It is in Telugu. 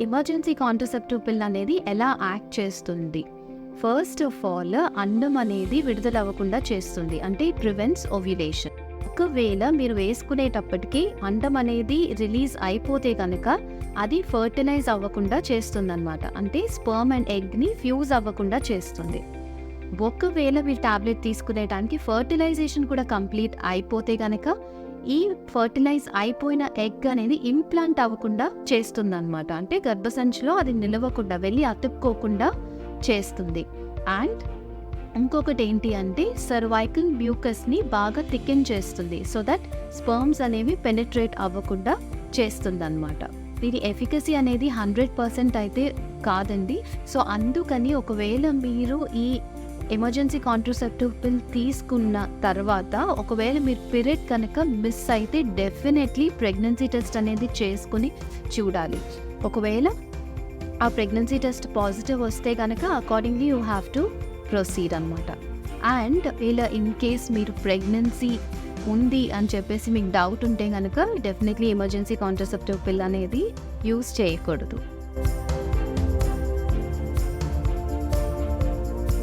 ఎమర్జెన్సీ కాంట్రసెప్టివ్ పిల్ అనేది ఎలా యాక్ట్ చేస్తుంది? ఫస్ట్ ఆఫ్ ఆల్ అండం అనేది విడుదల అవ్వకుండా చేస్తుంది, అంటే ప్రివెంట్స్ ఓవ్యులేషన్. ఒకవేళ మీరు వేసుకునేటప్పటికీ అండం అనేది రిలీజ్ అయిపోతే కనుక అది ఫర్టిలైజ్ అవ్వకుండా చేస్తుంది అనమాట, అంటే స్పర్మ్ అండ్ ఎగ్ని ఫ్యూజ్ అవ్వకుండా చేస్తుంది. ఒకవేళ మీరు టాబ్లెట్ తీసుకునేటానికి ఫర్టిలైజేషన్ కూడా కంప్లీట్ అయిపోతే కనుక ఈ ఫర్టిలైజ్ అయిపోయిన ఎగ్ అనేది ఇంప్లాంట్ అవ్వకుండా చేస్తుంది అనమాట, అంటే గర్భసంచిలో అది నిలవకుండా వెళ్ళి అతుక్కోకుండా చేస్తుంది. అండ్ ఇంకొకటి ఏంటి అంటే సర్వైకల్ మ్యూకస్ని బాగా థికెన్ చేస్తుంది, సో దట్ స్పర్మ్స్ అనేవి పెనిట్రేట్ అవ్వకుండా చేస్తుంది అనమాట. దీని ఎఫికసీ అనేది 100% అయితే కాదండి. సో అందుకని ఒకవేళ మీరు ఈ ఎమర్జెన్సీ కాంట్రసెప్టివ్ పిల్ తీసుకున్న తర్వాత ఒకవేళ మీరు పీరియడ్ కనుక మిస్ అయితే డెఫినెట్లీ ప్రెగ్నెన్సీ టెస్ట్ అనేది చేసుకుని చూడాలి. ఒకవేళ ఆ ప్రెగ్నెన్సీ టెస్ట్ పాజిటివ్ వస్తే కనుక accordingly you have to proceed అనమాట. అండ్ ఇలా ఇన్ కేస్ మీరు ప్రెగ్నెన్సీ ఉంది అని చెప్పేసి మీకు డౌట్ ఉంటే కనుక డెఫినెట్లీ ఎమర్జెన్సీ కాంట్రసెప్టివ్ పిల్ అనేది యూజ్ చేయకూడదు.